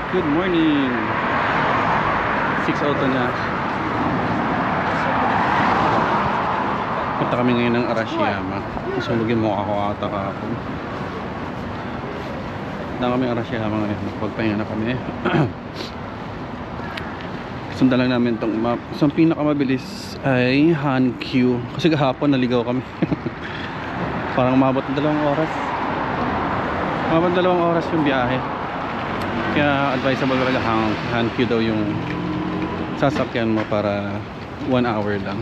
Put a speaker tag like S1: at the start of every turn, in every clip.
S1: Good morning. 6:00 na. Punta kami ngayon ng Arashiyama. Kasulugin mo ako ata kahapon. Punta kami ng Arashiyama ngayon. Pagpahinga na kami. Sundan lang namin itong map. So ang pinakamabilis ay Hankyu. Kasi kahapon naligaw kami. Parang umabot ng 2 oras. Umabot 2 oras yung biyahe. Kaya advisable talaga Hankyu daw yung sasakyan mo para 1 hour lang.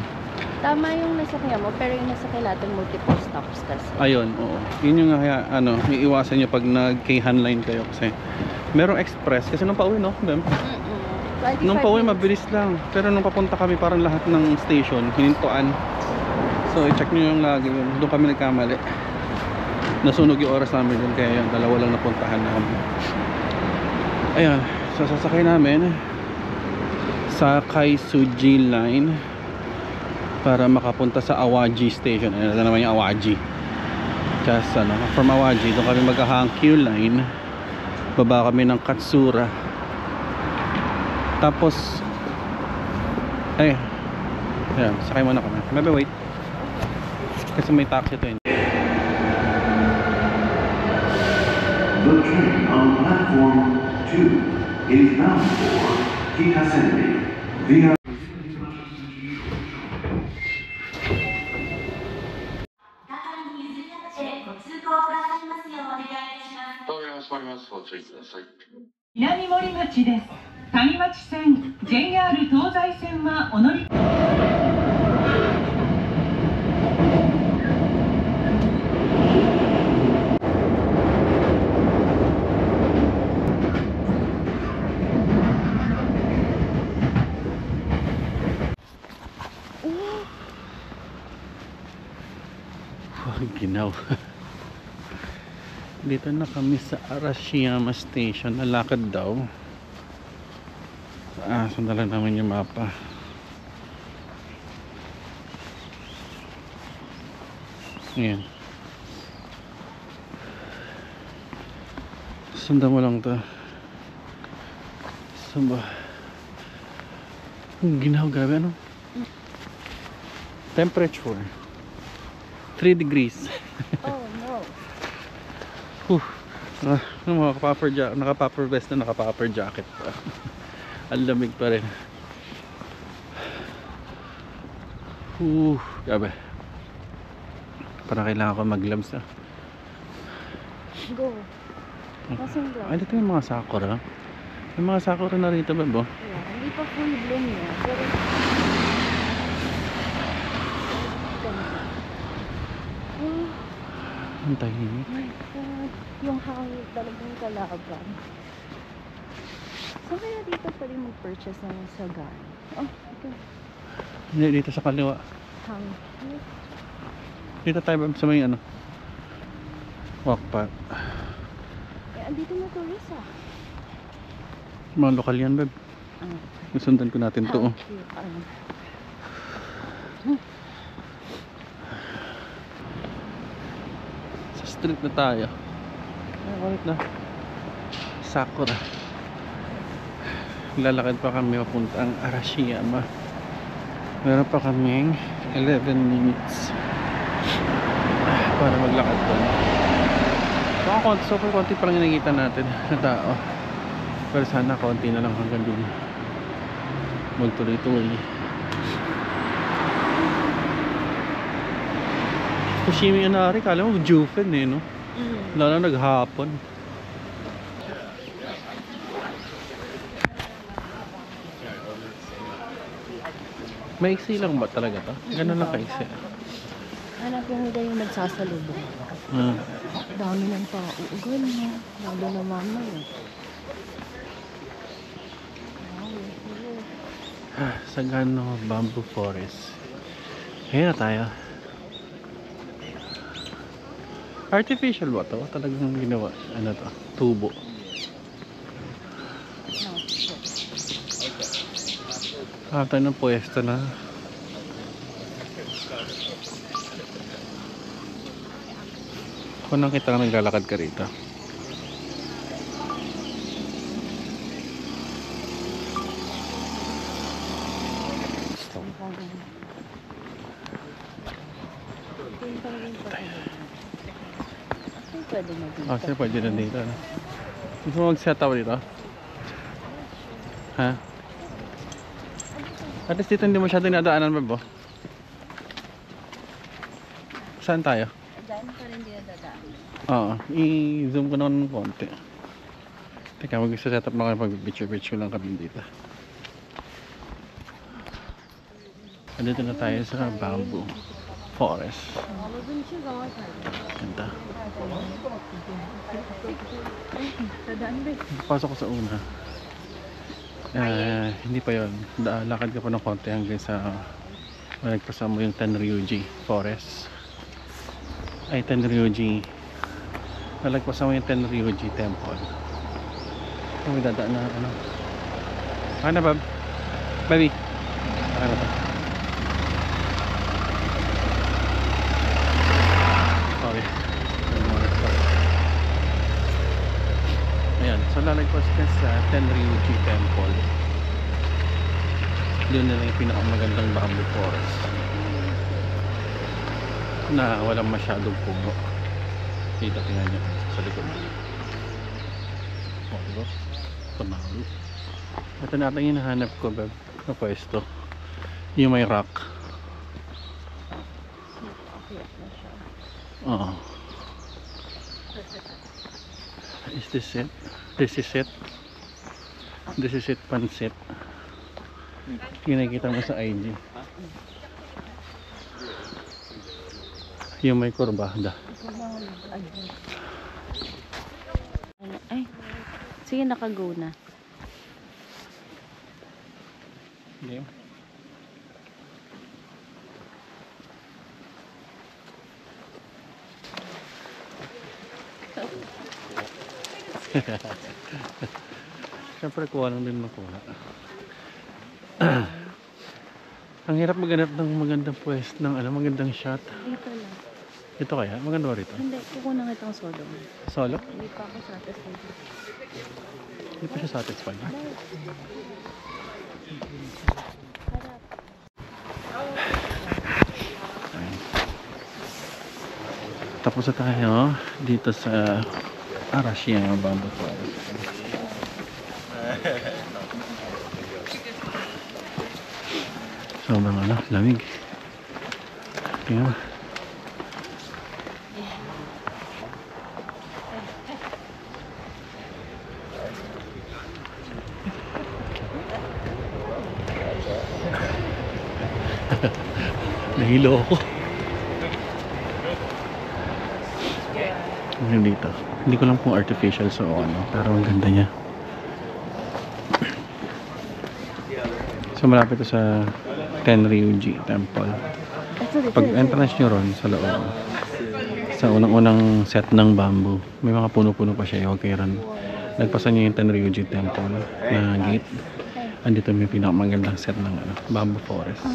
S2: Tama yung nasakyan mo, pero yung nasakyan natin multiple stops kasi.
S1: Ayun, oo. Yun yung kaya, iiwasan nyo pag nag-Keihan line kayo kasi merong express. Kasi nung pauwi, no? Nung pauwi, mabilis lang. Pero nung papunta kami, parang lahat ng station, hinintuan. So, i-check nyo yung lagi yun. Doon kami nagkamali. Nasunog yung oras namin doon, kaya yun, 2 lang napuntahan namin. Ayan, so sasakay namin sa Kaisuji line para makapunta sa Awaji station. Ayan na naman yung Awaji. Just from Awaji, doon kami mag-Hankyu line. Baba kami ng Katsura. Tapos ayan, sakay muna kami. Maybe wait. Kasi may taxi to yun.
S3: The train on platform 2 is bound for Kitasenri via
S4: 南森町です。谷町線 JR 東西線はお乗り
S1: Ginaw. Dito na kami sa Arashiyama station. Nalakad daw. Sundan namin yung mapa. Ayan. Sundan mo lang to. Samba. Ginaw, grabe ano? Temperature 3 degrees.
S2: Oh no.
S1: Naka-puffer vest na, naka-puffer jacket pa. Ang lamig pa rin. Grabe. Parang kailangan ko mag-gloves ah.
S2: Go. Nasaan gloves?
S1: Ay, dito yung mga sakura. May mga sakura na rito ba?
S2: Yeah, hindi pa full bloom niya. Pero
S1: ang tahimik.
S2: my God. Yung hangin talagang kalaban. Saan kaya dito pwede mag-purchase ng sagan? Oh, okay.
S1: Hindi, dito sa kaliwa.
S2: Hangin.
S1: Dito tayo sa may walkpath.
S2: Andito na tourist ah.
S1: Mga lokal yan, babe. Sundan ko natin to. Sa street na tayo. Ulit na. Sakura. Lalakad pa kami papunta ang Arashiyama. Meron pa kaming 11 minutes para maglakad doon. Super konti pa lang yung nakikita natin na tao. Pero sana konti na lang hanggang doon. Magtuloy-tuloy. Fushimi Inari, kala mo Jufen eh, no? Lalo naghapon. Maiksi lang ba talaga to? Ganun lang kaiksi.
S2: Hanapin nila yung nagsasalubong. Dami ng tao. Ugan mo. Lalo na mamaya.
S1: Sagano Bamboo Forest. Ayan na tayo. Artificial ba to? Talagang ginawa. Ano to? Tubo. Tayo ng pwesto na. Kung nakita ka naglalakad ka rito.
S2: yung talaga yung patuloy. Actually, pwede mag-dito.
S1: Oh, sino pwede na dito, ano? Gusto mo mag-set up dito? Ha? At least dito hindi masyado nadaanan, Bebo. Saan tayo?
S2: Diyan pa rin dinadadaan.
S1: Oo, i-zoom ko naman ng konti. Teka, mag-set up na kayo pag-picture lang kami dito. Andito na tayo sa bamboo forest. Ganda. Pasok ko sa una. Hindi pa yon. Lakad ka pa ng konti hanggang sa nagpasama yung Tenryuji Forest. Ay, Tenryuji. Nalagpasama yung Tenryuji Temple. May dadaan na ano. Ano, Bob? Baby. Ano ba? Sorry. Ayan. So, lalagpas ka sa Tenryuji Temple. Doon na lang yung pinakamagandang bamboo forest na walang masyadong puno. Kita, tingnan nyo sa likod. O, diba? Panalo. Ito natin yung hinahanap ko, Beb, na pwesto. Yung may rock. Oo. Is this it? This is it? This is it, pansit. Kinakita mo sa IG. Yung may kurbada.
S2: Ay, sige, naka-go na.
S1: Game. Siyempre kuha lang din makuha. Ang hirap maghanap ng magandang pwesto ng ano, magandang shot.
S2: Dito lang.
S1: Ito kaya? Maganda ba rito?
S2: Hindi, kukunan kitang solo.
S1: Solo?
S2: Hindi pa ako satisfied.
S1: Hindi pa siya satisfied. Tapos na tayo dito sa Arashiyama Bamboo Forest. Sobrang ano, lamig. Tingnan mo. Nahilo ako. Ngayon dito. Hindi ko lang kung artificial so ano, pero ang ganda niya. So malapit to sa Tenryuji Temple. Pag entrance nyo ron sa loob, sa unang-unang set ng bamboo, may mga puno-puno pa siya. Okay ron. Nagpasan nyo yung Tenryuji Temple na gate. Andito may pinakamagandang set ng ano, bamboo forest.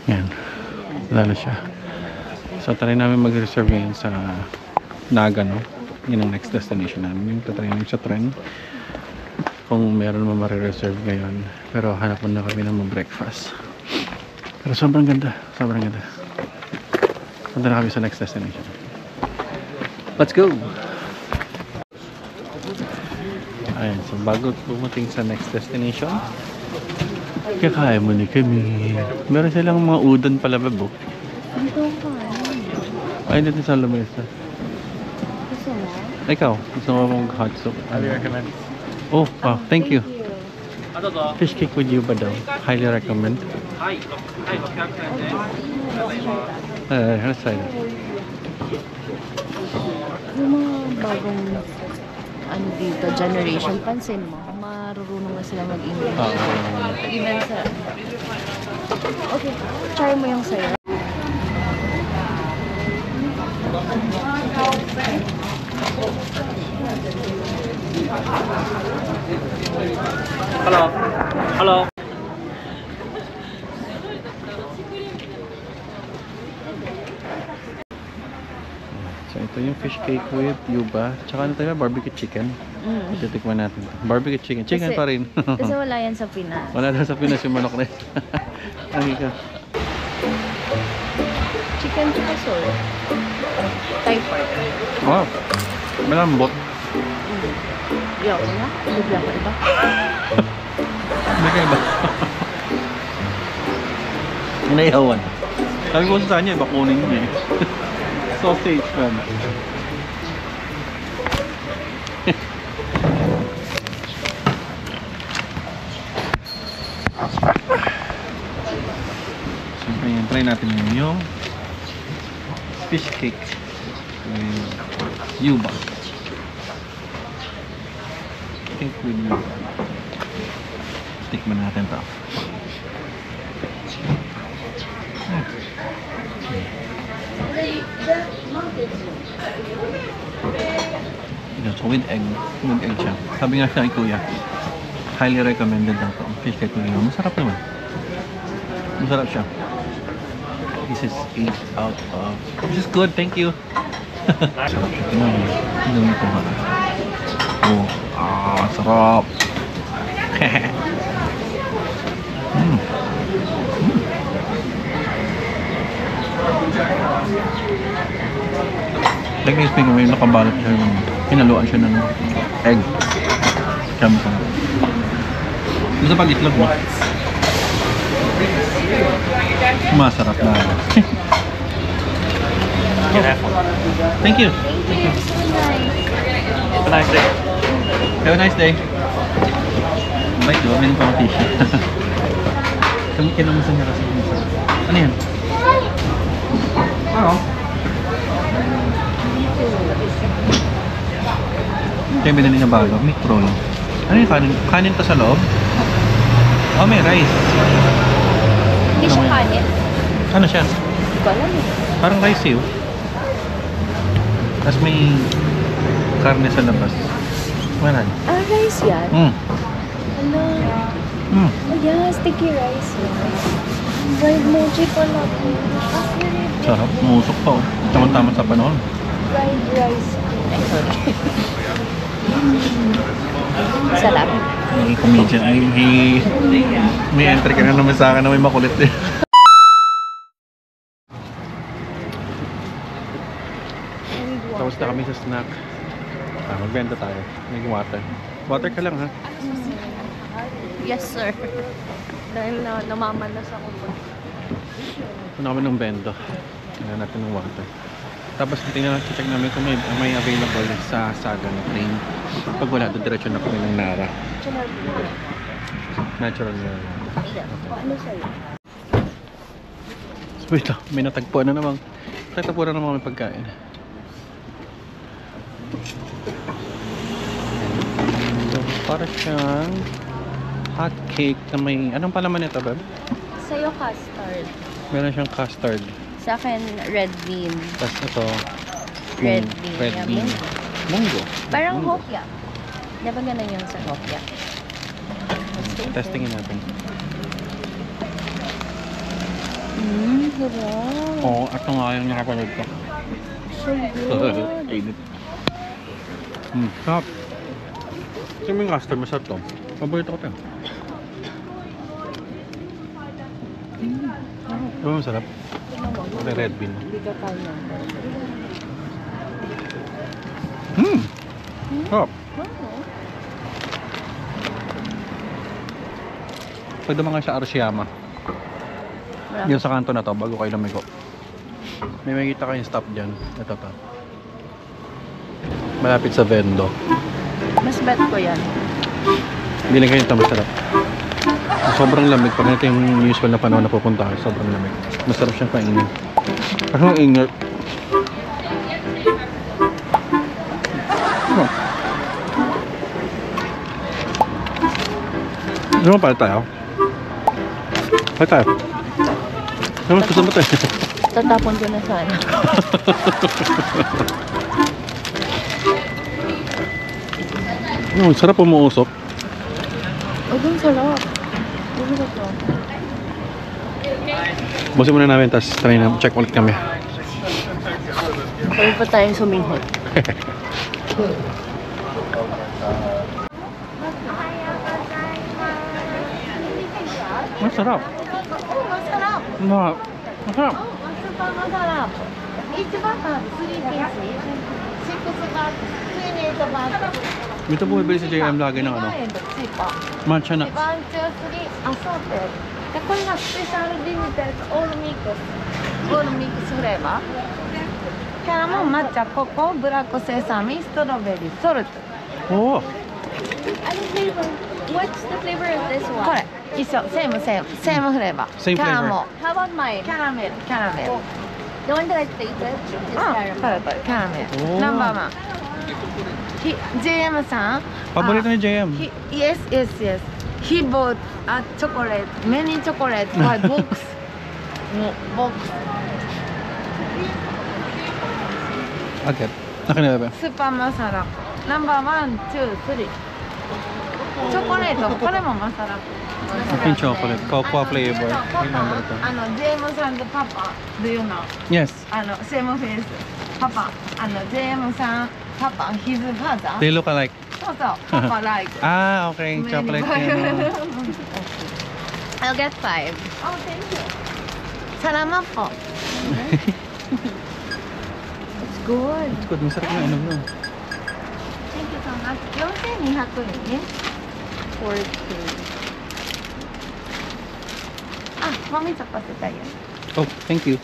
S1: Yan. Wala na siya. So try namin mag-reserve ngayon sa Nagano. Yun ang next destination namin. Yung tatry namin sa tren. Kung meron naman marireserve ngayon. Pero hanap muna kami ng breakfast. Pero sobrang ganda. Sobrang ganda. Punta na kami sa next destination. Let's go! Ayan. So bago pumating sa next destination, kakain muna kami. Meron silang mga udon pala, Bebo.
S2: Dito ka.
S1: Ay, dito sa lamesa.
S2: Gusto mo?
S1: Ikaw, gusto mo mong hot soup? Highly recommend. Oh, wow. Thank you. Fish cake with you ba daw? Highly recommend. Let's try that.
S2: Yung mga bagong ano dito, generation, pansin mo, marurunong na sila mag-English. Even sa... Okay, try mo yung sayo.
S5: Hello. Hello.
S1: So ito yung fish cake with yuba. Tsaka ano tayo, barbecue chicken. Ititikman natin. Barbecue chicken. Chicken
S2: Kasi-
S1: pa rin.
S2: Kasi wala yan sa Pinas.
S1: Wala daw sa Pinas yung manok na yun. Ang ika.
S2: Chicken casol. Thai pork.
S1: Wow. Malambot.
S2: Di ako na. Bigla ko iba.
S1: Hindi kayo ba? Inayawan. Sabi ko sa kanya, iba kunin niya eh. Sausage man. Siyempre yun, try natin yung fish cake with yuba. Cake with yuba. Tikman natin to. So with egg siya. Sabi nga siya kay Kuya, highly recommended lang to. Fish cake with yuba. Masarap naman. Masarap siya. This is 8 out of... This is good, thank you. Sarap siya. Tingnan mo ito ha. Oh, sarap. Technically speaking, may nakabalot siya ng hinaluan siya ng egg. Siyempre. Gusto pag itlog mo. Masarap na. Thank you.
S2: Thank you. So nice.
S1: Have a nice day. Have a nice day. Bait do, may pang tissue. Kami kinamusta niya kasi. Ano yan? Ano? Kaya binili na bago, meat roll. Ano yung kanin? Kanin to sa loob? Oh, may rice.
S2: Hindi siya kanin.
S1: Ano siya?
S2: Hindi ko alam eh.
S1: Parang rice eh. Tapos may karne sa labas. Manan.
S2: Ah, rice yan? Ano? Oh yeah, sticky rice. Fried mochi pala po.
S1: Sarap, musok pa oh. Tamang-tama sa panahon.
S2: Fried rice. Ay, sorry. Sarap.
S1: May comedian, may entry ka na naman sa akin na may makulit eh. Tapos na kami sa snack. Magbenta tayo. May water. Water ka lang ha?
S2: Yes, sir. Dahil namamanas ako po.
S1: Puno kami ng bendo. Tingnan natin ng water. Tapos tingnan natin, check namin kung may available sa Saga na train. Pag wala, diretso na kami ng Nara. Natural na.
S2: Ano sa'yo?
S1: So wait lang, may natagpuan na naman. Natagpuan na naman may pagkain. So, para siyang hot cake na may... Anong palaman nito, Beb?
S2: Sa'yo custard.
S1: Meron siyang custard.
S2: Sa akin, red bean.
S1: Tapos ito,
S2: Red bean.
S1: red
S2: Yeah,
S1: bean. Munggo.
S2: Parang
S1: Munggo.
S2: hopya. Di ba ganun yung sa hopya?
S1: Testingin natin.
S2: Sarap.
S1: Oo, at nga yung nakapanood ko.
S2: So good.
S1: Init. Sarap. Kasi may custard, masarap to. Paborito ko to. Oo, masarap. May red bean.
S2: Hindi ka kaya.
S1: Sarap. Pwede mga sa Arashiyama. Yung sa kanto na to, bago kayo lumigo. May makikita kayong stop dyan. Ito to. Malapit sa Vendo.
S2: Mas bet ko yan.
S1: Bilang kayo ito, masarap. Sobrang lamig. Pag ito yung usual na panahon na pupunta kayo, sobrang lamig. Masarap siyang kainin. Kasi ang ingat. Ano pala tayo? Pala tayo? Ano mas gusto mo tayo?
S2: Tatapon ko na sana.
S1: Sarap umuusok.
S2: Oh, dun sarap. Dun sarap.
S1: Busin muna namin, tapos try na check ulit kami.
S2: Pwede pa tayong suminghot.
S1: Masarap.
S2: Oo, masarap.
S1: Masarap.
S2: Masarap. パーマサラップ。1バター3ピース。6バーツ。28バーツ。
S1: Dito bumibili sa JM lagi ng ano,
S2: チーパー。
S1: matcha nuts.
S2: ワン、ツー、スリー、アソーテッド。で、これがスペシャルリミテッドオールミックス。オールミックスフレーバー。キャラモン、抹茶、ココ、ブラックセサミ、ストロベリー、ソルト。
S1: Oh,
S5: What's the flavor of this
S2: こ
S5: one?
S2: れ、一緒、セームフレーバー。
S1: Same
S2: キャラ
S1: flavor.
S2: モン。
S5: How about mine?
S2: キャラメル。
S5: The one that I tasted is
S2: うん、
S5: caramel.
S2: これ、キャラメル。
S1: おー
S2: ナンバーワン。JM さん。
S1: paborito ni JM.
S2: Yes. He bought a chocolate, many chocolate by box. Box.
S1: Agad. Nakinala ba?
S2: スーパーマサラ。ナンバーワン、ツー、スリー。チョコレート、これもマサラ。
S1: Yung chocolate, cocoa flavor.
S2: パ
S1: Remember ito.
S2: パ、JM さんとパパ、do you know?
S1: Yes.
S2: セームフェイス。パパ、JM さん、パパ、his father.
S1: They look alike.
S2: そうそう、パパ like.
S1: Ah, okay. Chocolate yun.
S5: I'll get 5.
S2: Oh, thank you. Salamat po. It's good.
S1: It's good. Masarap yung ano mo.
S2: Thank you so much. 4200円ね。 あ、もみちゃぱせたよ。
S1: Oh, thank you.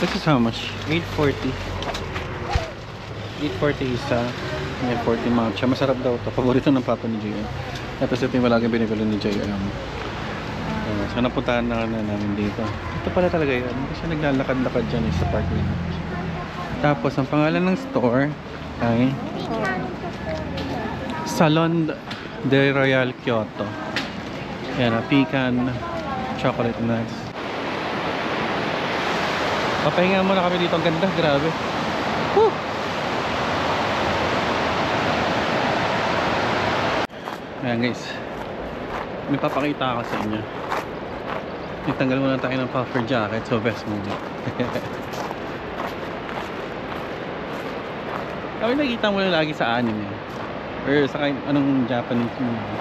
S1: This is how much? 840. 840 isa. May 40 matcha. Masarap daw to. Paborito ng papa ni JM. Tapos ito yung malaging binibili ni JM. So napuntahan na namin dito. Ito pala talaga yun. Kasi naglalakad-lakad dyan sa parkway. Tapos ang pangalan ng store ay Salon de Royal Kyoto. Yan, pecan chocolate nuts. Papahinga muna kami dito. Ang ganda, grabe. Woo! Ayan guys, may papakita ako sa inyo. Nagtanggal muna tayo ng puffer jacket, so vest muna. Kami nakikita mo na lagi sa anime or sa kahit anong Japanese movie.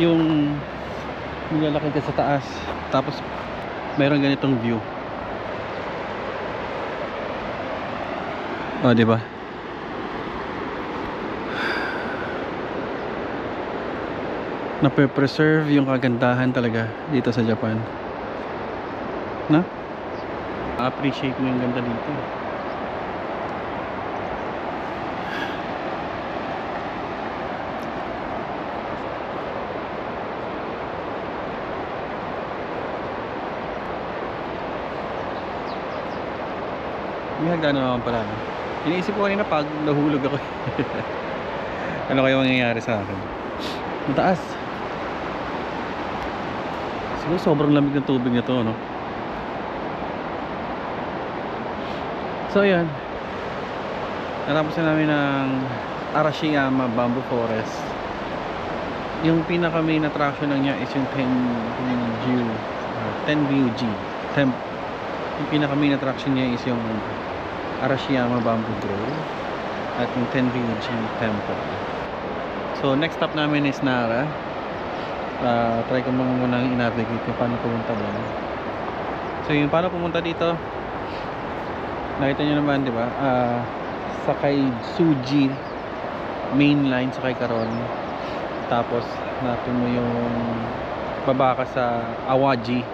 S1: Yung nilalaki ka sa taas, tapos mayroon ganitong view. O, diba? Nape-preserve yung kagandahan talaga dito sa Japan. Na? Appreciate mo yung ganda dito. May hagdanan naman pala. Iniisip ko kanina pag nahulog ako. Ano kaya mangyayari sa akin? Mataas. Siguro sobrang lamig ng tubig na to, no? So ayan, natapos na namin ng Arashiyama Bamboo Forest. Yung pinaka main attraction lang niya is yung Tenryuji Temple. Yung pinaka main attraction niya is yung Arashiyama Bamboo Grove at yung Tenryuji Temple. So next stop namin is Nara. Try ko muna i-navigate kung paano pumunta doon. So yung paano pumunta dito, nakita nyo naman, di ba? Sakay Tsuji main line, sakay Karon. Tapos natin mo yung baba ka sa Awaji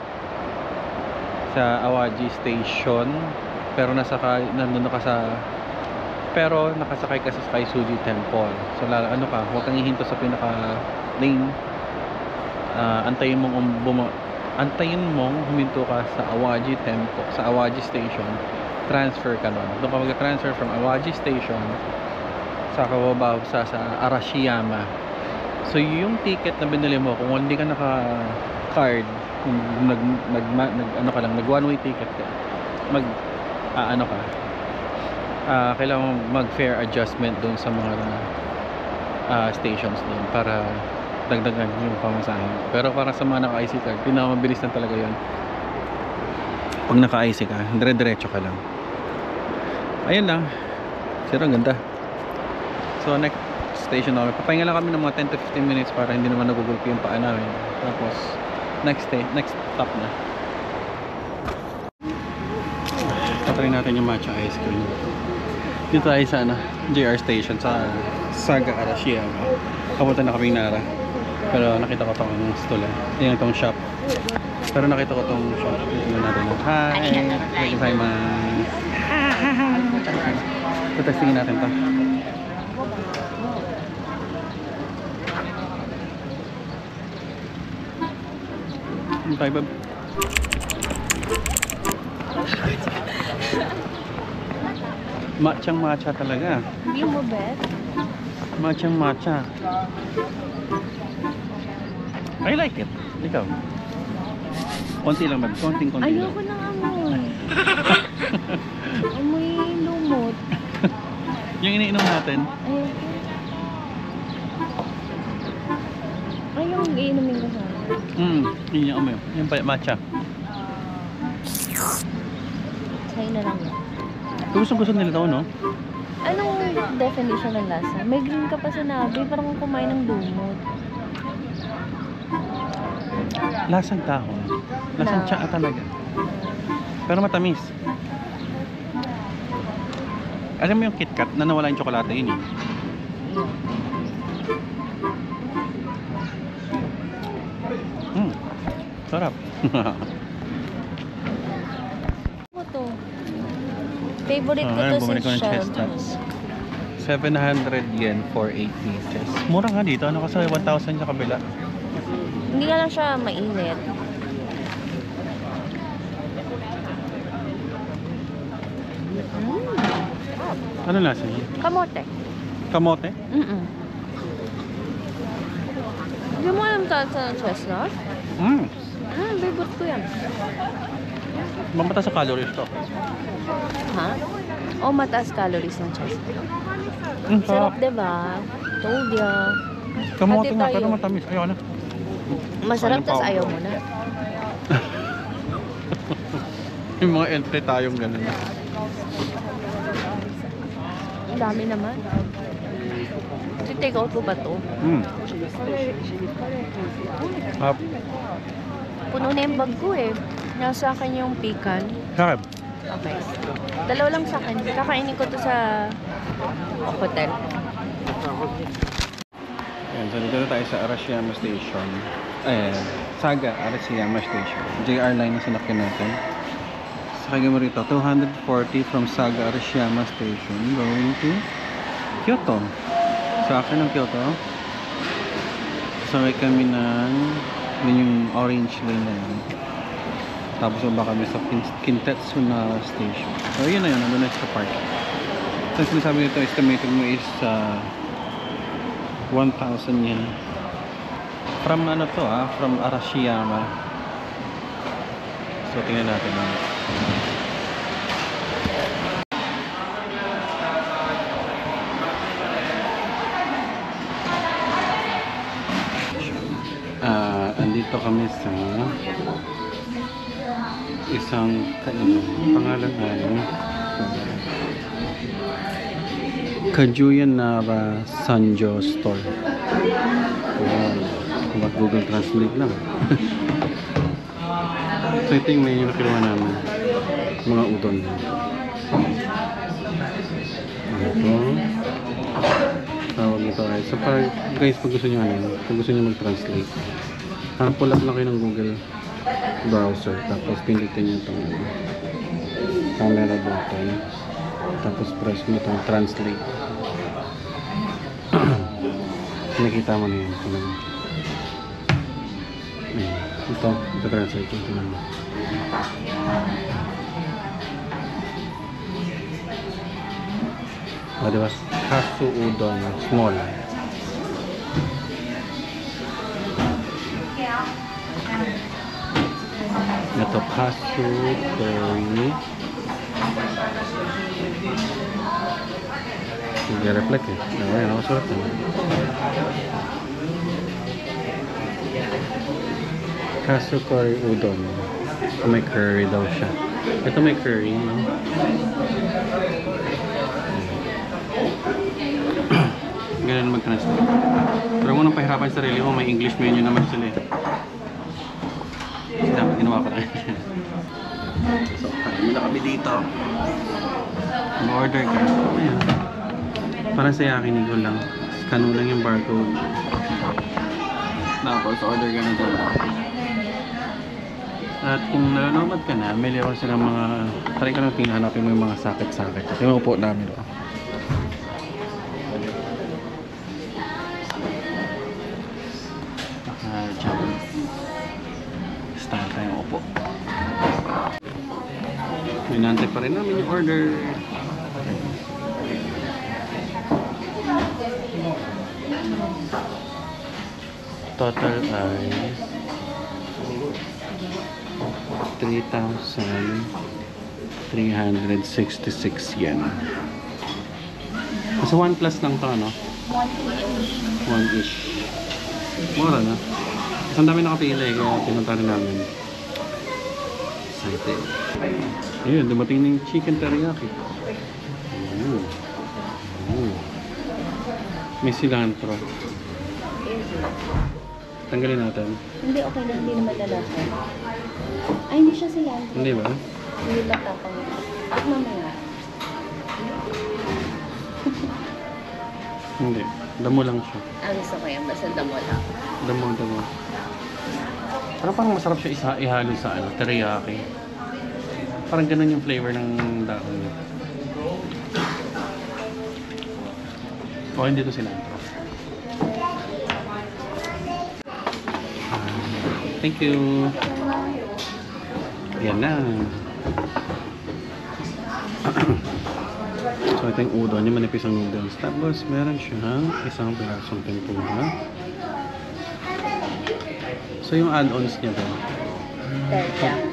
S1: station, pero nandun ka sa nakasakay ka sa Sky Tsuji Temple. So ano ka, huwag kang hihinto sa pinaka lane. Antayin mong huminto ka sa Awaji Temple, sa Awaji Station. Transfer ka nun. Doon ka mag-transfer from Awaji Station sa kababa sa Arashiyama. So yung ticket na binili mo, kung hindi ka naka-card, kung nag one-way ticket ka, kailangan mag-fare adjustment doon sa mga stations doon para dagdagan yung pamasahe. Pero para sa mga naka-IC card, pinakamabilis na talaga yun. Pag naka-IC ka, dire-diretso ka lang. Ayun lang. Pero ang ganda. So next station namin, papahinga lang kami ng mga 10 to 15 minutes para hindi naman nagugulpi yung paa namin. Tapos Next stop na. Patry natin yung matcha ice cream. Dito tayo sa JR station sa Saga Arashiyama. Kapunta na kaming Nara. Pero nakita ko tong stall. Yan itong shop. Pero nakita ko tong shop. Tingnan natin. Hi! Arigatou. Testingin natin to. Bye, Bob. Matchang matcha talaga.
S5: Hindi mo bet?
S1: Matchang matcha. I like it. Ikaw? Konti lang, Bob. Konting lang.
S5: Ayoko ng amoy. Amoy lumot.
S1: Yung iniinom natin.
S5: Ayoko. Ay, yung iinumin ko sana.
S1: Yun yung amoy. Yung matcha.
S5: Sa'yo na lang yun.
S1: Gusto nila daw, no?
S5: Anong definition ng lasa? May green ka pa sinabi, parang kumain ng lumot.
S1: Lasang dahon. Lasang
S5: Na.
S1: tsaa talaga. Pero matamis. Alam mo yung KitKat na nawala yung tsokolate yun eh. Sarap.
S5: Ano to? Favorite ko to si
S1: bumalik ko ng
S5: Sheldon.
S1: chestnuts. 700 yen for 8 pieces. Mura nga dito. Ano kasi 1,000 sa kabila.
S5: Hindi nga lang siya mainit.
S1: Ano lasa niya?
S5: Kamote.
S1: Kamote?
S5: Hindi mo alam sa chestnut? Favorite ko yan.
S1: Mamata sa calories to.
S5: Ha? O mataas calories ng chestnut.
S1: Sarap.
S5: Sarap, diba? Told ya.
S1: Kamote
S5: Hati
S1: nga,
S5: tayo.
S1: pero matamis. Ayaw na.
S5: Masarap,
S1: Ayun,
S5: tas
S1: Pao.
S5: ayaw mo na.
S1: Yung mga entry tayong ganun.
S5: Ang dami naman. Take out ko ba to?
S1: Sarap.
S5: Puno na yung bag ko eh. Nasa akin yung pecan.
S1: Sarap.
S5: Okay. Dalawa lang sa akin. Kakainin ko to sa hotel.
S1: Ayan, so dito na tayo sa Arashiyama Station. Ayan, Saga Arashiyama Station. JR line na sinakyan natin. Sakay mo rito, 240 from Saga Arashiyama Station going to Kyoto. Sa akin ng Kyoto. Sakay kami ng yun yung orange line na yun. Tapos baba kami sa Kintetsu Nara Station. So yun na yun, nandun na sa park. So sinasabi nito, estimated mo is 1,000 yen. From ano to from Arashiyama. So tingnan natin. Andito kami sa isang pangalan ay Kajuyan Nara Sanjo Store. Google Translate lang. So ito yung menu na kinuha namin. Mga udon. Ito. Tawag ito ay. So guys, pag gusto nyo pag gusto nyo mag-translate, pull up lang kayo ng Google browser. Tapos pindutin nyo itong camera button. Tapos press mo itong translate. Nakita mo na yun. Ito translate ito naman. Diba? Katsu udon small. Ito katsu curry. Nag-reflect eh. Ayan, ako sulat na. Katsu curry udon. May curry daw siya. Ito may curry, no? Ganun mag-translate. Pero kung nang pahirapan sa sarili mo, may English menu naman sila eh. makakain. So, kain muna kami dito. Ma-order ka. Ayan. Para sa yakinigo lang. Scan mo lang yung barcode. Tapos, order ka na dyan. At kung nanonood ka na, may liwan silang mga... Try ka lang tinghanapin mo yung mga sakit-sakit. Ito yung upo namin. Oh. Japanese style tayong upo. Minantay pa rin namin yung order. Total ay 3,366 yen. Kasi 1 plus lang to, ano? 1-ish. Mura na. Kasi ang dami nakapili, kaya pinunta rin namin. Excited. Ayun, dumating ng chicken teriyaki. Ooh. Ooh. May cilantro. Tanggalin natin.
S5: Hindi, okay lang. Hindi naman lalasa. Ay, hindi siya cilantro.
S1: Hindi ba?
S5: Hindi matapang. At mamaya.
S1: Hindi. Damo lang siya.
S5: Gusto ko yan. Basta damo lang.
S1: Damo. Pero parang masarap siya ihalo sa ano, teriyaki. Parang ganun yung flavor ng dahon niya. O, hindi ito cilantro. Thank you. Yan na. So, ito yung udon. Yung manipis ang noodles. Tapos, meron siyang isang pirasong tempura. So, yung add-ons niya ba?
S5: Teriyaki.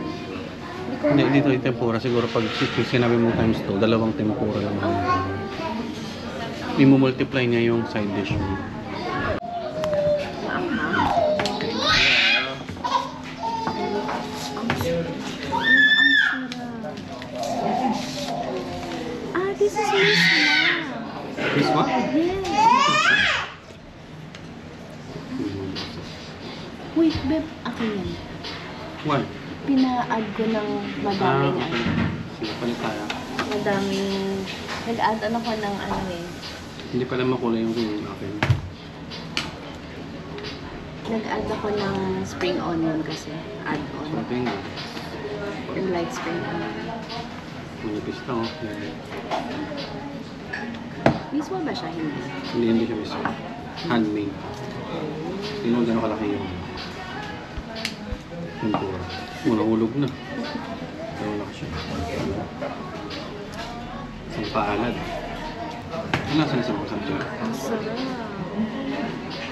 S1: Hindi, dito yung tempura. Siguro pag sinabi mo times 2, dalawang tempura lang. I-multiply niya yung side dish mo.
S5: This is miswa.
S1: This one?
S5: Yes. Wait, babe, akin yan.
S1: One.
S5: Pina-add ko ng madaming
S1: okay. Sige, palit tayo.
S5: madaming, nag-add ano ko ng ano eh.
S1: Hindi pala makulay yung akin.
S5: Nag-add ako ng spring onion kasi. Add-on.
S1: Ito yung
S5: You like spring onion?
S1: manipis na, oh.
S5: Mismo ba siya? Hindi.
S1: Hindi siya mismo. Handmade. Tingnan mo gano'ng kalaki yung tempura. Hulog na. Pero laki siya. Isang paalad. Ano nasa isang pasang siya?
S5: Ang sarap.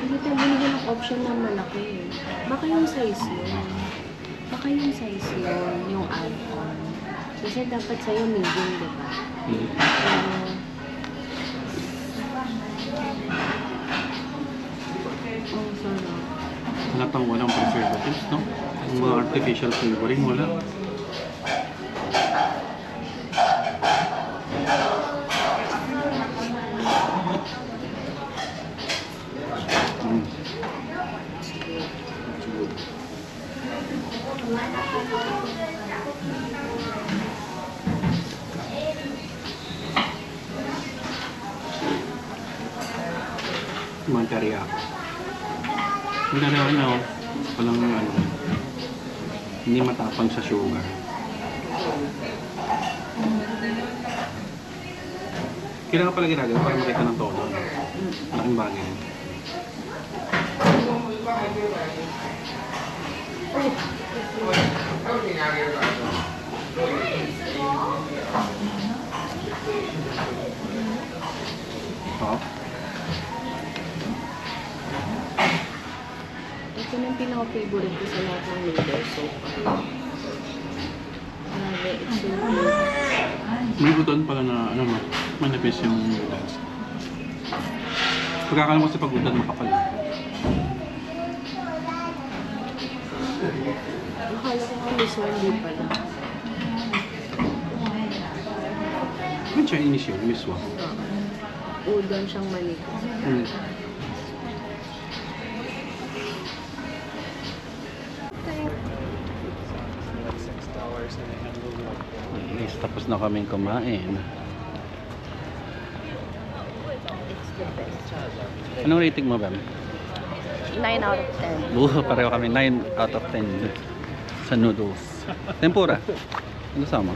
S5: Hindi tayo binigyan ng option na malaki eh. Baka yung size yun. Baka yung size yun, yung add-on. Kasi dapat sa'yo medium, di ba? Ang sarap.
S1: Halatang walang preservatives, no? Yung mga artificial flavoring, wala. Mga teriyaki. Yung teriyaki na, walang ano, hindi matapang sa sugar. Kailangan pala ginagawa para makita ng todo. Malaking bagay. Oh.
S5: Ito na yung pinaka-favorite ko sa lahat ng noodles so far. Grabe, it's so good.
S1: May udon pala na ano no, manipis yung noodles. Pagkakalam ko sa pag-udon makapal.
S5: Akala ko nga mismo hindi pala.
S1: Yung Chinese yun, miswa.
S5: Udon siyang manipis.
S1: Yes, tapos na kaming kumain.
S5: It's the best.
S1: Anong rating mo, Bam?
S5: 9 out of 10.
S1: Pareho kami 9 out of 10 sa noodles. Tempura. Ano sama?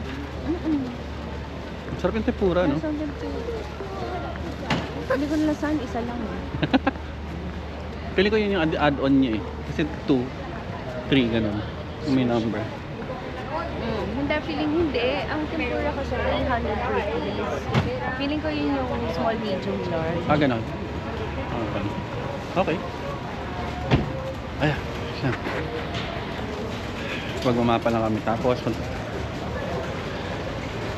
S1: Sarap yung tempura, no?
S5: Hindi ko nalasahan, isa lang.
S1: Pili ko yun yung add-on niya eh. Kasi 2, 3, ganun. May number.
S5: Hindi, feeling hindi. Ang tempura ko siya 300 rupees. Feeling ko yun yung small, medium, large.
S1: Ah, ganun. Okay. Okay. Ayan. Siya. Magmamapa lang kami. Tapos,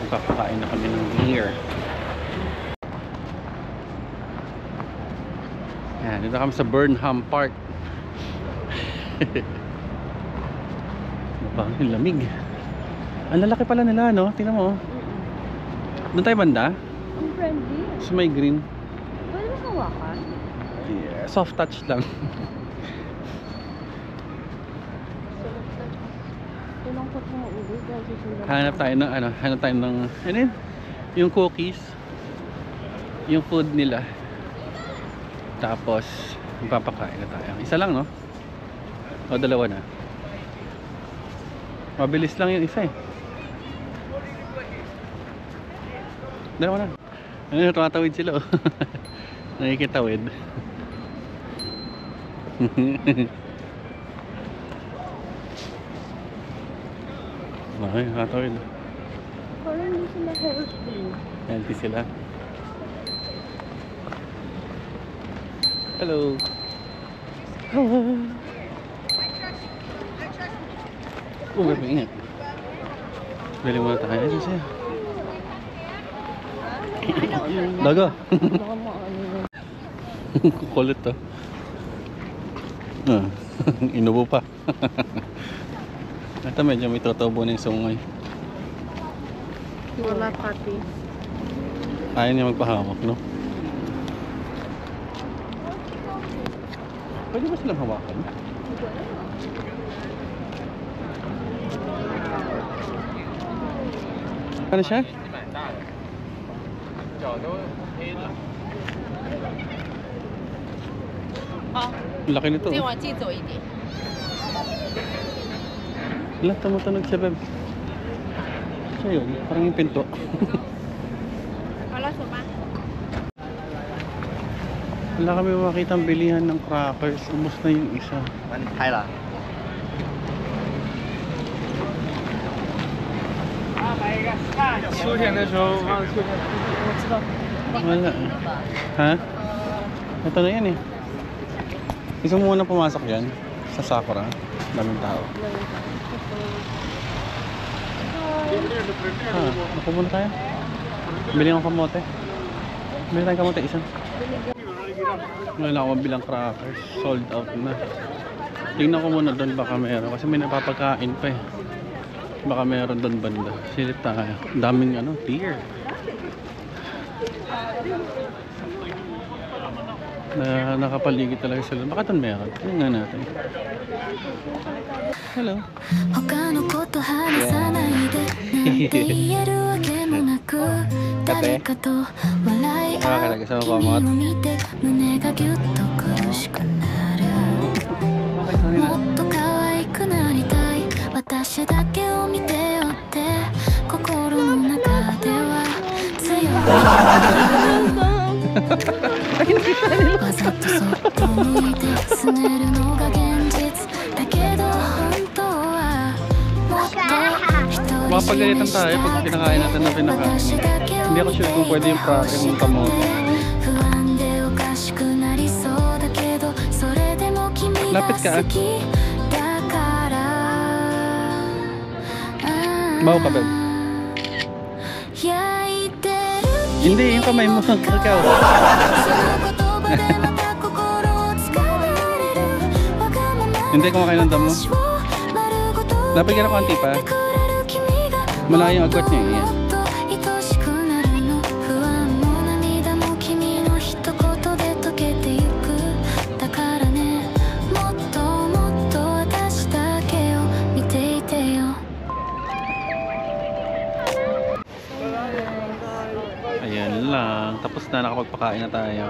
S1: magkakakain na kami ng beer. Ayan, dito kami sa Burnham Park. Ang lamig. Ang lalaki pala nila, no? Tingnan mo. Doon tayo banda?
S5: Ang friendly.
S1: Sa may green.
S5: Pwede mo hawakan?
S1: Yeah, soft touch lang.
S5: Tulongkot mo ulit.
S1: Hanap tayo ng ano yun? Yung cookies. Yung food nila. Tapos magpapakain na tayo. Isa lang, no? O dalawa na. Mabilis lang yung isa eh. Dalawa na. Ano, tumatawid sila oh. Nakikitawid. Okay, nakatawid.
S5: Parang hindi sila healthy.
S1: Healthy sila. Hello. Hello. Oh, may ingat. Bili muna tayo. Ayun siya. Daga. Kukulit to. Inubo pa. Ito medyo may totobo na yung sungay.
S5: Wala pati.
S1: Ayaw niya magpahawak, no? Pwede ba silang hawakan? Ano siya? Laki nito. Wala, tumutunog siya, Beb. Siya yun, parang yung pinto. Wala kami makitang bilihan ng crackers. Ubus na yung isa. Wala. Ha? Ito na yan eh. Gusto mo muna pumasok yan sa Sakura. Daming tao. Ako muna tayo. Bili ng kamote. Bili tayong kamote isa. Wala akong bilang crackers. Sold out na. Tingnan ko muna doon baka meron. Kasi may napapagkain pa eh. Baka meron doon banda. Silip tayo. Daming ano, beer. Nakapaligid talaga sila. Baka doon meron. Tingnan nga natin. Hello. Kate. Nakakalaga sa mga kamot. Mapagalitan tayo pag kinakain natin na pinakain. Hindi ako sure kung pwede yung praking ng kamote. Lapit ka. Bawa ka, Beb. Hindi, yung kamay mo. Ikaw. Hindi kumakain ng damo. Dapat ka na konti pa. Malayo yung agwat niya. Yan. Yan lang. Tapos na, nakapagpakain na tayo.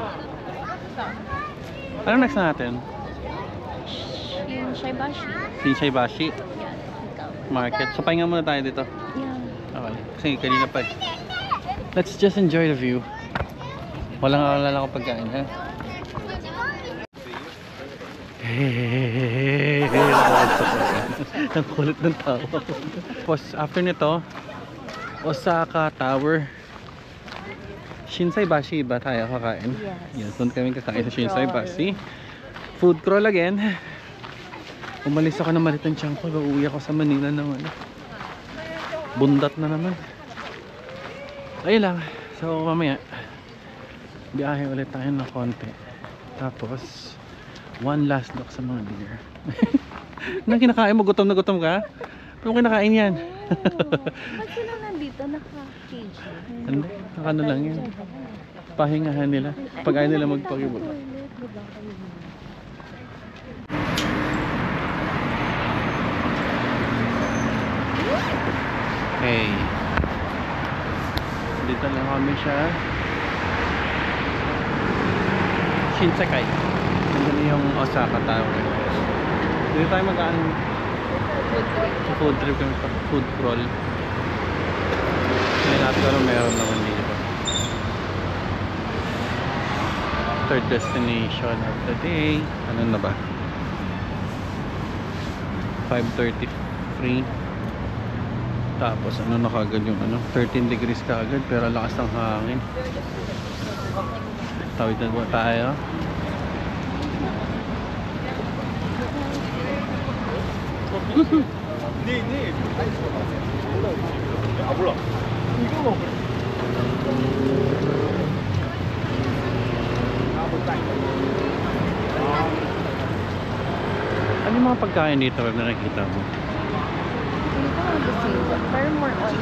S1: Ano next natin?
S5: Yung Shaibashi.
S1: Shinsaibashi Market. So pahinga muna tayo dito.
S5: Yeah.
S1: Okay. Kasi kanina pa eh. Let's just enjoy the view. Walang alala ko pagkain, ha? Ang kulit ng tao. Tapos after nito, Osaka Tower. Shinsaibashi ba tayo kakain?
S5: Yes.
S1: Yes, doon kami kakain sa
S5: Food
S1: Shinsaibashi. Food crawl again. Umalis ako ng malitan tiyang ko. Uuwi ako sa Manila naman. Bundat na naman. Ayun lang. So mamaya biyahe ulit tayo ng konti. Tapos one last look sa mga deer. Nang kinakain mo, gutom na gutom ka? Pero kinakain yan.
S5: Ba't sila nandito naka-cage?
S1: Hindi, ano lang yan. Pahingahan nila. Pag ayaw nila magpakibot. Okay. Dito lang kami siya. Shinsekai. Nandun yung Osaka Tower. Dito tayo mag-ano. Food trip kami sa food crawl. Hindi natin pero meron naman dito. Third destination of the day. Ano na ba? 5:33. Tapos ano na kagad yung ano? 13 degrees kagad pero lakas ng hangin. Tawid na ba tayo? Ano yung mga pagkain dito na nakikita mo?
S5: Hindi ko lang gusto yun. Pero more on.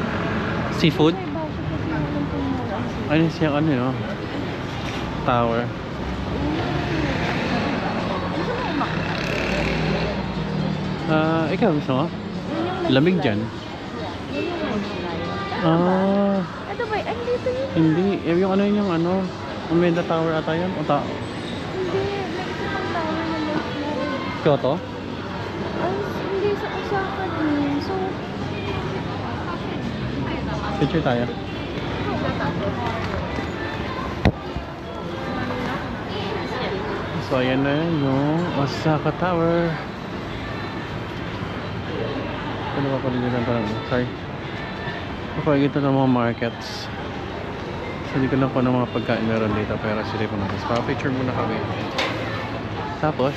S1: Seafood?
S5: Shaibashi kasi walang kung more on.
S1: Ano siya ano yun? Tower. Ikaw gusto mo? Lamig dyan. Ah,
S5: Ito ba? Ay, dito yun.
S1: hindi. Yung ano yun yung ano? Umeda Tower ata yun? O
S5: Hindi. Next pang tower na left.
S1: Kyoto?
S5: Ay, hindi sa Osaka din. So,
S1: Picture tayo. So ayan na yun, yung Osaka Tower. Ano ba pala dito lang? Sorry. Kapag ng mga markets. So hindi ko lang po ng mga pagkain meron dito. Pero sila po natin. So picture muna kami. Tapos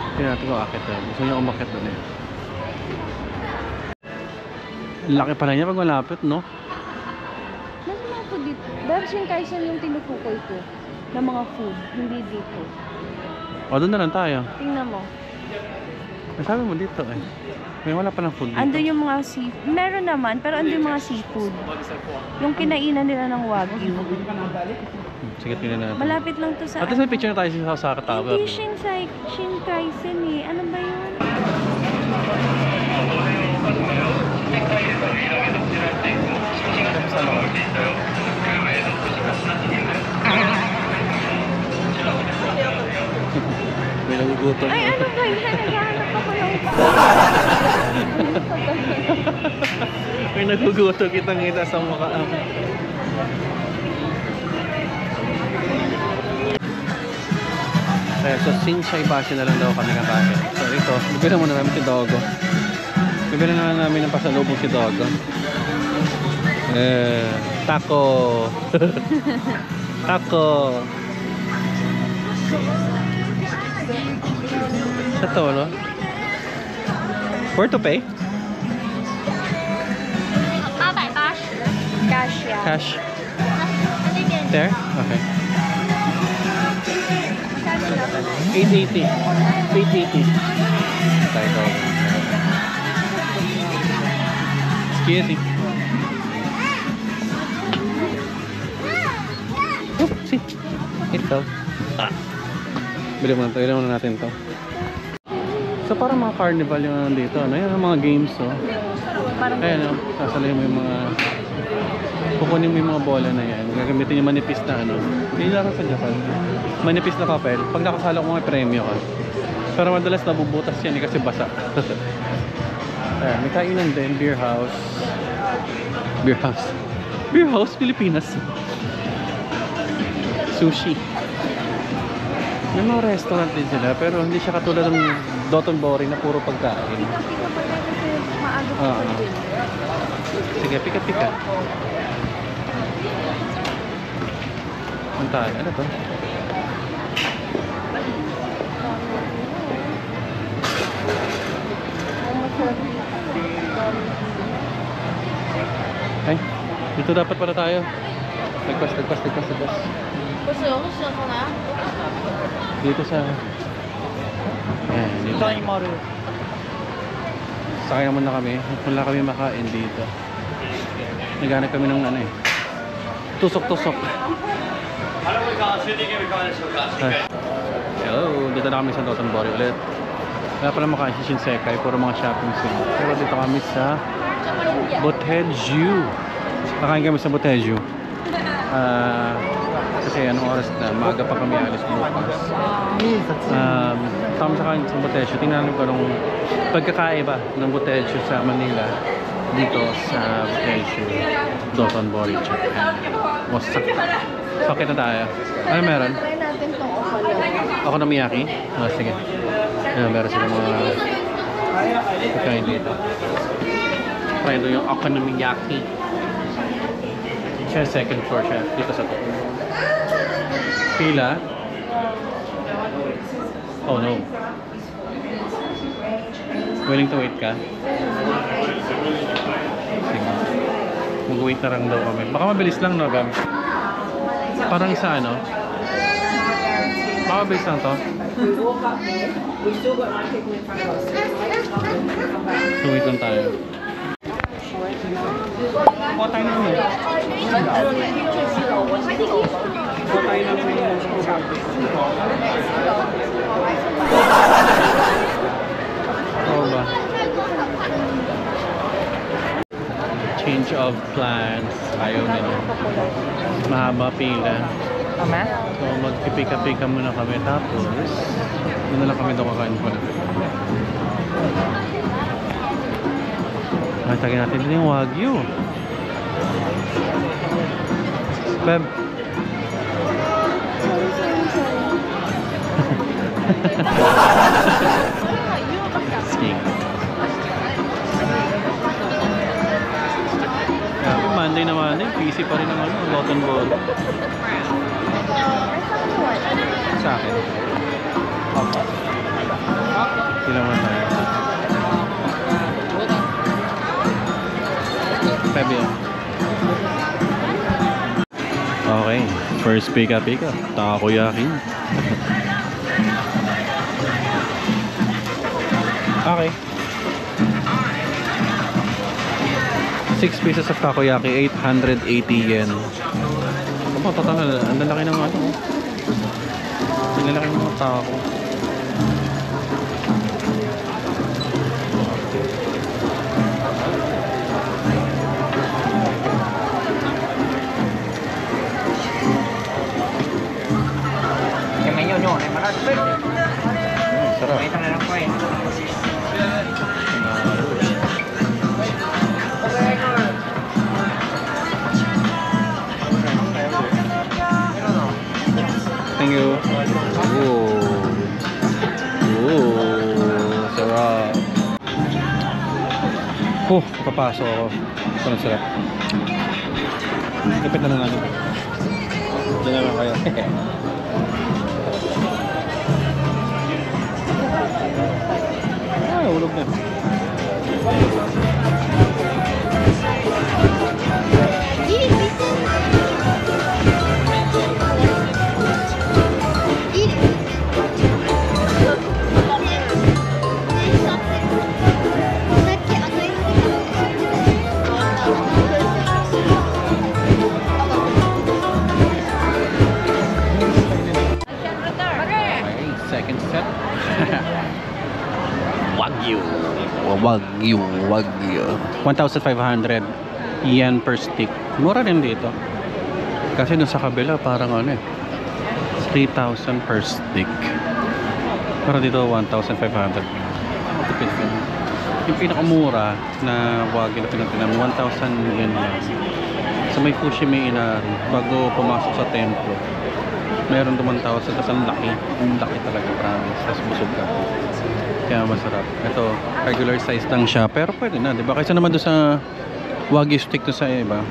S1: hindi natin ko akit na. Gusto niya umakit doon eh. Laki pala niya pag malapit, no?
S5: nasa mga food dito. Dahil Shinkansen yung tinutukoy ko na mga food. Hindi dito.
S1: O doon na lang tayo.
S5: Tingnan mo.
S1: Sabi mo dito eh. May wala pa ng food dito.
S5: Ando yung mga seafood. Meron naman, pero ando yung mga seafood. Yung kinainan nila ng Wagyu.
S1: Sige, tingnan natin.
S5: Malapit lang to sa...
S1: At least may picture na tayo sa Osaka Tower.
S5: Hindi Shinkansen eh. Ano ba yun?
S1: May nagugutom.
S5: Ay, ano ba yun? Naghahanap ako ng...
S1: May nagugutom kitang-kita sa mukha. Kaya so Shinsaibashi na lang daw kami kakain. So ito, bibili muna namin si Dogo. Bibili na lang namin ng pasalubong si Dogo. Taco. Taco. Sa to, no? Where to pay?
S5: Cash, yeah.
S1: Cash. There? Okay. 880. 880. Tayo ko. Excuse me. See? Ito. Bili muna natin to. So parang mga carnival yung nandito. Ano yan? Mga games, oh.
S5: Parang
S1: Ayan, oh. Sasali mo yung mga kukunin mo yung mga bola na yan. Gagamitin yung manipis na ano. Yung laro sa Japan. Manipis na papel. Pag nakasala ko may premyo ka. Pero madalas nabubutas yan kasi basa. Ayan, may kainan din. Beer house. Beer house. Beer house, Pilipinas. Sushi. May mga restaurant din sila pero hindi siya katulad ng Dotonbori na puro pagkain. Sige, pika-pika. Ang tayo, ano to? Ay, dito dapat pala tayo. Nagpas. Dito sa... Ayan, dito. Sakay naman na kami. Wala kami makain dito. Naghanap kami ng ano eh. Tusok-tusok. Hello, dito na kami sa Dotonbori ulit. Wala pala makain si Shinsekai, puro mga shopping center. Pero dito kami sa Boteju. Nakain kami sa Boteju. Kasi anong oras na, maaga pa kami alis bukas. Tama sa kanya sa Boteju. Tingnan ko nung pagkakaiba ng Boteju sa Manila dito sa Boteju Dotonbori, Japan. Sakit na tayo. Ano meron?
S2: Try natin itong
S1: Okonomiyaki? Sige. Meron sila mga pagkain dito. Try ito yung Okonomiyaki. Siya second floor siya. Dito sa to. Pila? Oh no. Willing to wait ka? Sige. Mag-wait na lang daw kami. Baka mabilis lang, no, Gam? Parang sa ano? Baka mabilis lang to? So, wait lang tayo. Kuha tayo na yun. Kuha tayo na yun. Oo ba? Change of plans. Ayaw nila. Mahaba pila. So magpipika-pika muna kami. Tapos doon na lang kami doon kakain pala. Matagin natin din yung Wagyu. Beb. Sking. Monday naman eh. PC pa rin naman. Dotonbori. Sa akin. Ilan mo tayo? Sabi yun. Okay. First pika-pika. Takoyaki. Okay. 6 pieces of takoyaki, 880 yen. Oh, tatangal. Ang lalaki ng ano. Ang lalaki ng mga tako. Sarap. Thank you. Sarap. Papasok ako. Parang sarap. Kapit na lang natin. Diyan naman kayo. Ulog na. Second set. Wagyu. 1,500 yen per stick. Mura rin dito. Kasi dun sa kabila parang ano eh, 3,000 per stick. Pero dito 1,500. Tipid ka. Yung pinakamura na wagyu na pinagtinan, 1,000 yen lang. Sa may Fushimi Inari, bago pumasok sa templo, meron 1,000, tapos ang laki. Ang laki talaga, promise. Tapos busog ka. Kaya masarap. Ito, regular size lang siya. Pero pwede na, di ba? Kaysa naman doon sa wagyu stick to sa iba.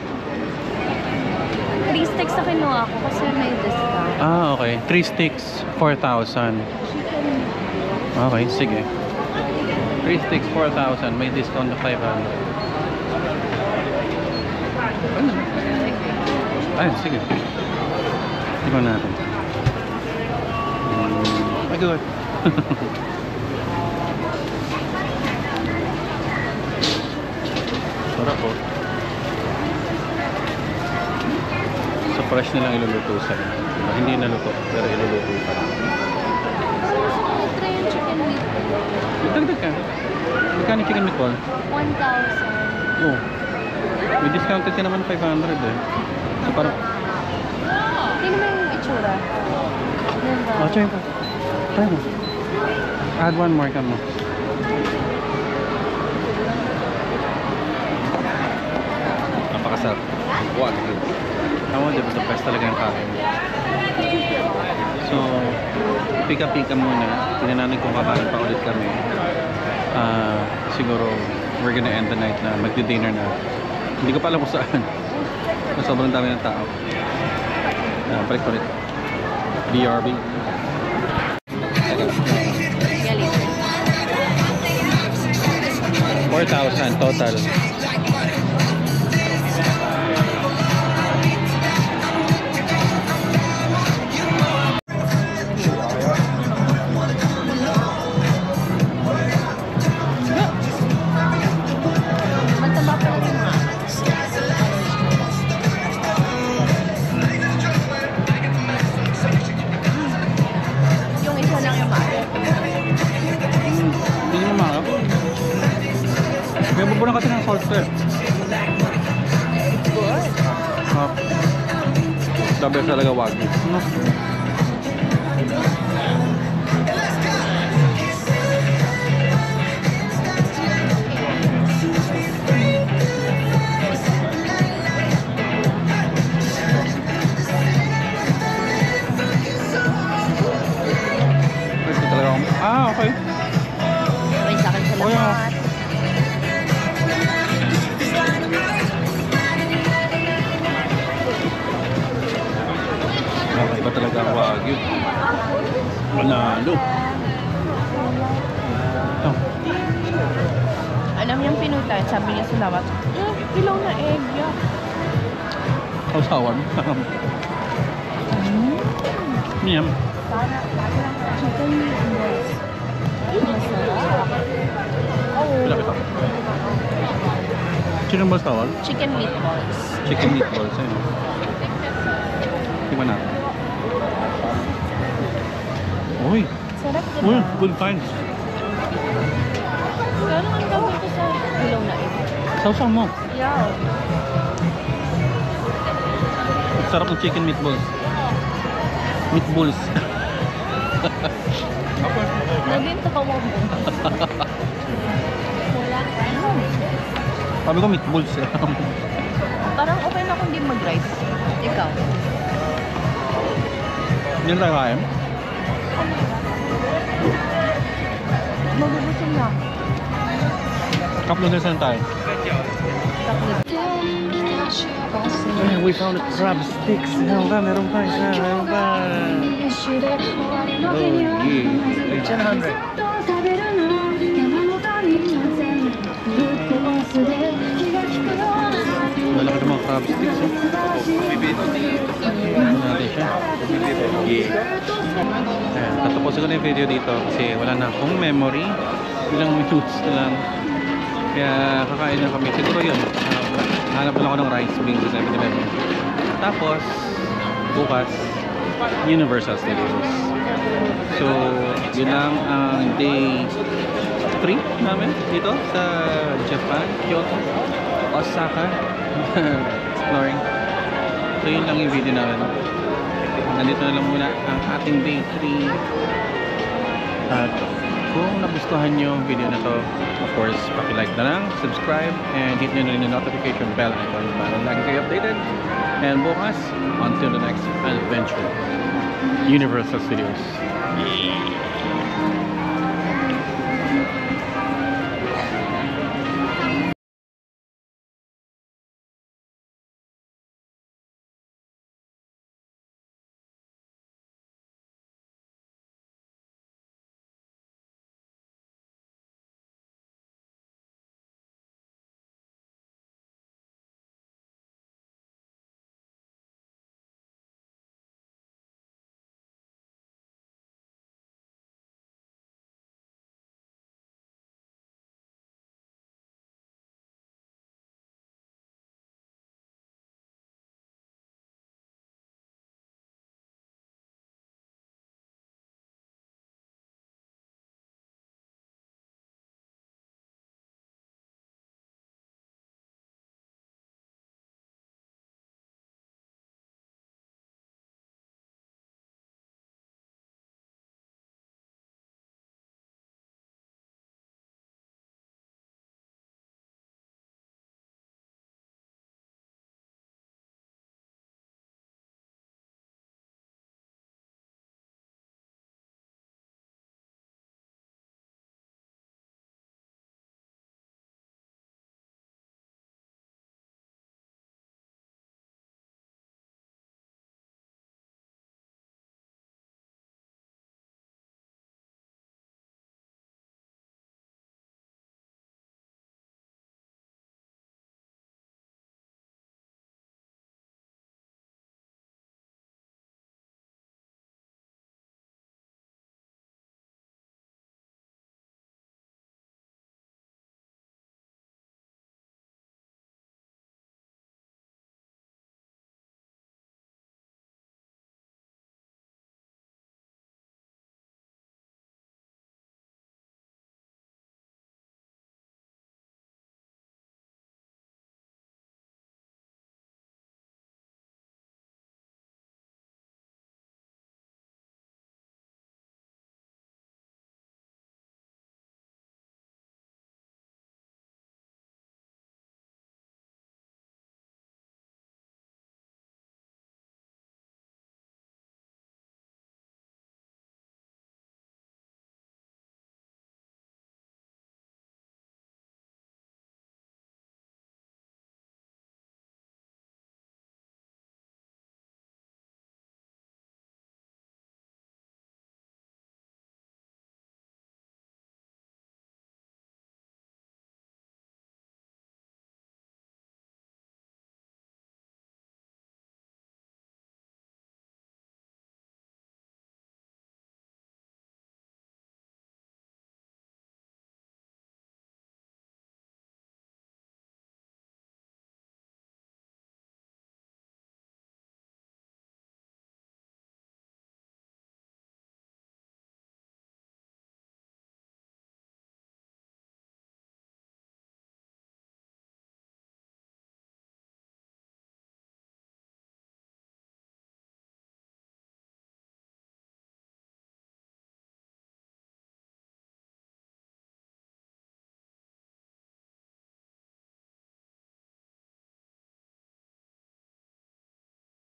S5: 3 sticks na kinuha ko kasi may discount.
S1: Ah, okay. 3 sticks, 4,000. Okay, sige. 3 sticks, 4,000. May discount na 500. Ano? Ay, sige. Tingnan natin. Ay, good. Sarap po. Sa fresh nilang iluluto sa hindi naluto, pero iluluto pa lang.
S5: Try yung chicken meatball.
S1: Dagdag ka. Magkano chicken meatball?
S5: 1,000.
S1: Oh. May discounted ka naman 500 eh. So parang...
S5: Tingnan mo yung itsura. Yan ba?
S1: Oh, try mo. Try mo. Add one more ka mo. Napakasarap. Wagyu. Ako, di ba the best talaga yung kain. So, pika-pika muna. Tingnan natin kung kakain pa ulit kami. Siguro, we're gonna end the night na magdi-dinner na. Hindi ko pa alam kung saan. Sobrang dami ng tao. Balik ulit. BRB. 4,000 total.
S5: Mataba pa rin nga. Yung isa lang yung maaari.
S1: Hindi mo maharap. May bubunan kasi ng salt eh. The best talaga wagyu. No? Ito talaga ako. Ah, okay.
S5: May sa akin sa
S1: Oh, yeah.
S5: lahat.
S1: Iba talaga ang wagyu. Panalo. Ito.
S2: Alam yung pinutay, sabi niya sa lawat, ilaw na egg yan.
S1: Kausawan. Miyam.
S5: Chicken meatballs. Masarap.
S1: Pila kita. Chicken balls tawag?
S2: Chicken meatballs.
S1: Chicken meatballs. Ayun. Tingnan natin. Uy!
S2: Sarap diba?
S1: Uy! Good finds.
S2: Kano ang gawin ko sa ilaw na egg?
S1: Sausaw mo.
S2: Yaw.
S1: Sarap ng chicken meatballs. Meatballs.
S2: Naging takawag mo. Wala.
S1: Sabi ko meatballs.
S2: Parang okay na kung di mag-rice. Ikaw.
S1: Hindi na tayo kain.
S2: Magugutom na.
S1: Cup noodles na tayo. Ay, we found crab sticks. Meron pa, meron pa isa. Meron pa. Oh, yeah. 100. Malaki ng mga crab sticks. Ano natin siya? Yeah. Ayan, tatapusin ko na yung video dito kasi wala na akong memory. Ilang minutes na lang. Kaya kakain na kami. Siguro yun. Hanap lang ako ng rice wing sa 7-Eleven. Tapos, bukas, Universal Studios. So, yun lang ang day 3 namin dito sa Japan, Kyoto. Osaka. Exploring. So yun lang yung video namin. Nandito na lang muna ang ating day 3. At kung nagustuhan nyo yung video na to, of course, paki-like na lang, subscribe, and hit nyo na rin yung notification bell icon para lagi kayo updated. And bukas, until the next adventure, Universal Studios. Yeah!